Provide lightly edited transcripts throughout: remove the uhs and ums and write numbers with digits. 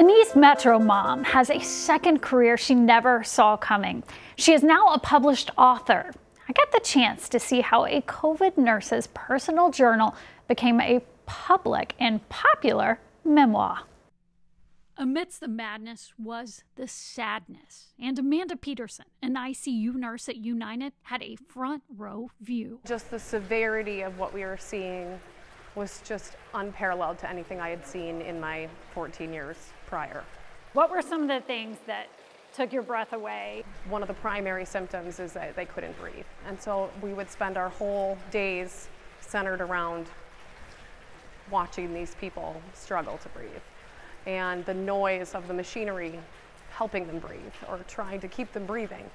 An East Metro mom has a second career she never saw coming. She is now a published author. I got the chance to see how a COVID nurse's personal journal became a public and popular memoir. Amidst the madness was the sadness, and Amanda Peterson, an ICU nurse at United, had a front row view. Just the severity of what we were seeing was just unparalleled to anything I had seen in my 14 years prior. What were some of the things that took your breath away? One of the primary symptoms is that they couldn't breathe. And so we would spend our whole days centered around watching these people struggle to breathe. And the noise of the machinery helping them breathe or trying to keep them breathing.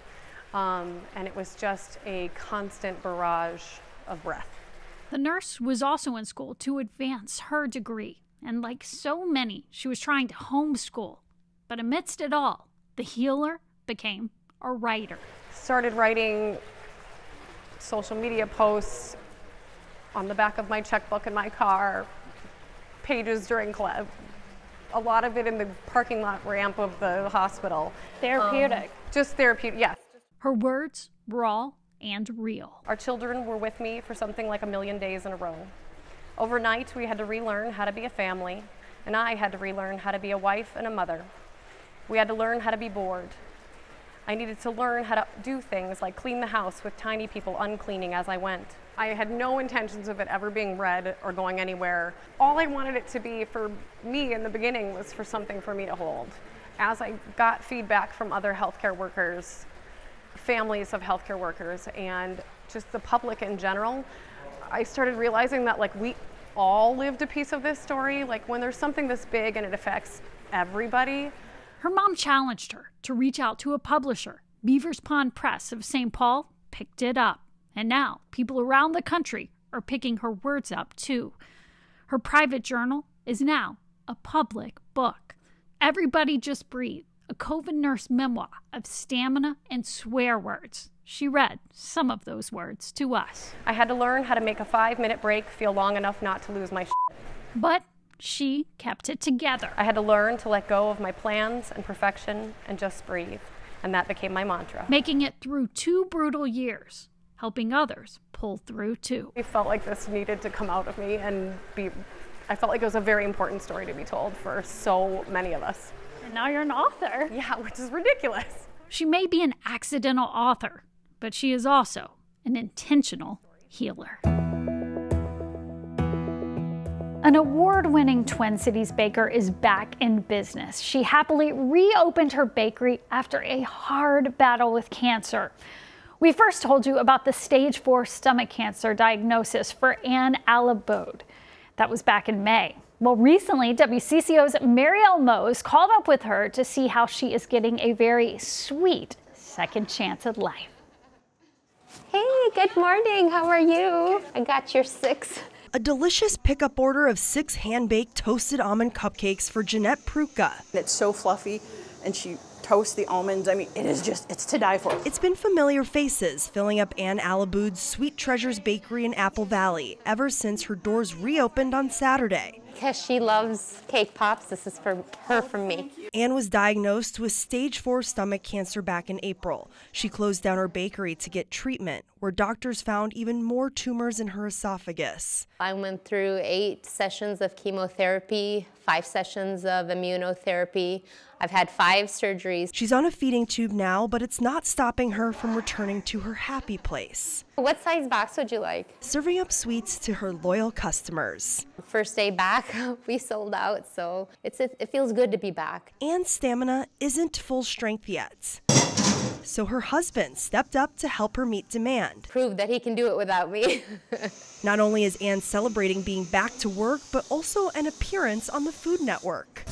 And it was just a constant barrage of breath. The nurse was also in school to advance her degree, and like so many, she was trying to homeschool. But amidst it all, the healer became a writer. Started writing social media posts on the back of my checkbook in my car, pages during class, a lot of it in the parking lot ramp of the hospital. Therapeutic. Just therapeutic, yes. Her words raw and real. Our children were with me for something like 1,000,000 days in a row. Overnight, we had to relearn how to be a family, and I had to relearn how to be a wife and a mother. We had to learn how to be bored. I needed to learn how to do things like clean the house with tiny people uncleaning as I went. I had no intentions of it ever being read or going anywhere. All I wanted it to be for me in the beginning was for something for me to hold. As I got feedback from other healthcare workers, families of healthcare workers, and just the public in general, I started realizing that we all lived a piece of this story. When there's something this big and it affects everybody. Her mom challenged her to reach out to a publisher. Beavers Pond Press of St. Paul picked it up. And now people around the country are picking her words up too. Her private journal is now a public book. Everybody Just Breathe, a COVID nurse memoir of stamina and swear words. She read some of those words to us. I had to learn how to make a 5-minute break feel long enough not to lose my shit. But she kept it together. I had to learn to let go of my plans and perfection and just breathe. And that became my mantra. Making it through 2 brutal years, helping others pull through too. I felt like this needed to come out of me and I felt like it was a very important story to be told for so many of us. And now you're an author. Yeah, which is ridiculous. She may be an accidental author, but she is also an intentional healer. An award-winning Twin Cities baker is back in business. She happily reopened her bakery after a hard battle with cancer. We first told you about the stage 4 stomach cancer diagnosis for Alaboud. That was back in May. Well, recently, WCCO's Marielle Mose called up with her to see how she is getting a very sweet second chance at life. Hey, good morning. How are you? I got your 6. A delicious pickup order of 6 hand-baked toasted almond cupcakes for Jeanette Pruka. It's so fluffy, and she toasts the almonds. I mean, it's to die for. It's been familiar faces filling up Alaboud's Sweet Treasures Bakery in Apple Valley ever since her doors reopened on Saturday. Because she loves cake pops, this is for her from me. Anne was diagnosed with stage 4 stomach cancer back in April. She closed down her bakery to get treatment, where doctors found even more tumors in her esophagus. I went through 8 sessions of chemotherapy, 5 sessions of immunotherapy. I've had 5 surgeries. She's on a feeding tube now, but it's not stopping her from returning to her happy place. What size box would you like? Serving up sweets to her loyal customers. First day back, we sold out, so it feels good to be back. Anne's stamina isn't full strength yet. So her husband stepped up to help her meet demand. Proved that he can do it without me. Not only is Anne celebrating being back to work, but also an appearance on the Food Network.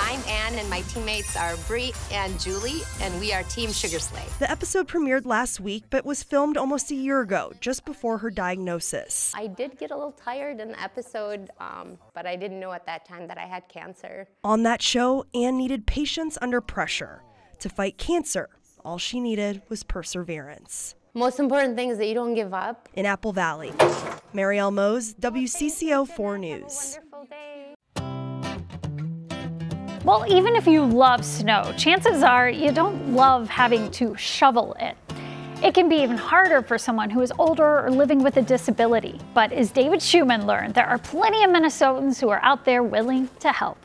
I'm Anne, and my teammates are Brie and Julie, and we are Team Sugar Slay. The episode premiered last week, but was filmed almost a year ago, just before her diagnosis. I did get a little tired in the episode, but I didn't know at that time that I had cancer. On that show, Anne needed patience under pressure. To fight cancer, all she needed was perseverance. Most important thing is that you don't give up. In Apple Valley, Marielle Mose, WCCO 4 News. Wonderful day. Well, even if you love snow, chances are you don't love having to shovel it. It can be even harder for someone who is older or living with a disability. But as David Schumann learned, there are plenty of Minnesotans who are out there willing to help.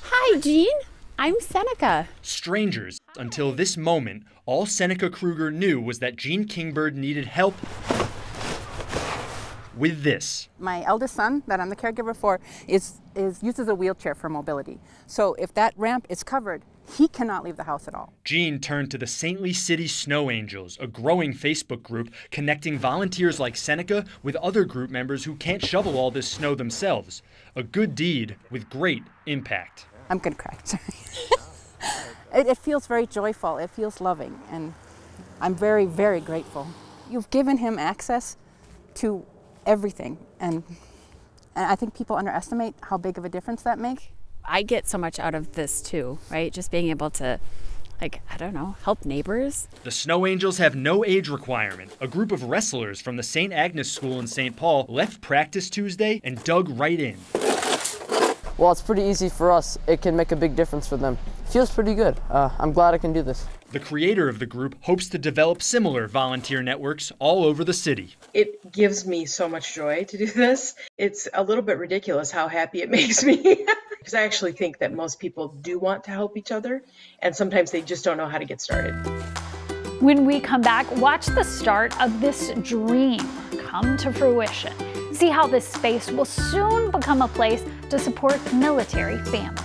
Hi, Jean. I'm Seneca. Strangers. Until this moment, all Seneca Kruger knew was that Jean Kingbird needed help with this. My eldest son, that I'm the caregiver for, uses a wheelchair for mobility. So if that ramp is covered, he cannot leave the house at all. Jean turned to the St. Louis City Snow Angels, a growing Facebook group connecting volunteers like Seneca with other group members who can't shovel all this snow themselves. A good deed with great impact. I'm gonna cry, sorry. It feels very joyful, it feels loving, and I'm very, very grateful. You've given him access to everything, and I think people underestimate how big of a difference that makes. I get so much out of this too, right? Just being able to, like, I don't know, help neighbors. The Snow Angels have no age requirement. A group of wrestlers from the St. Agnes School in St. Paul left practice Tuesday and dug right in. Well, it's pretty easy for us. It can make a big difference for them. Feels pretty good. I'm glad I can do this. The creator of the group hopes to develop similar volunteer networks all over the city. It gives me so much joy to do this. It's a little bit ridiculous how happy it makes me. Because I actually think that most people do want to help each other, and sometimes they just don't know how to get started. When we come back, watch the start of this dream come to fruition. See how this space will soon become a place to support military families.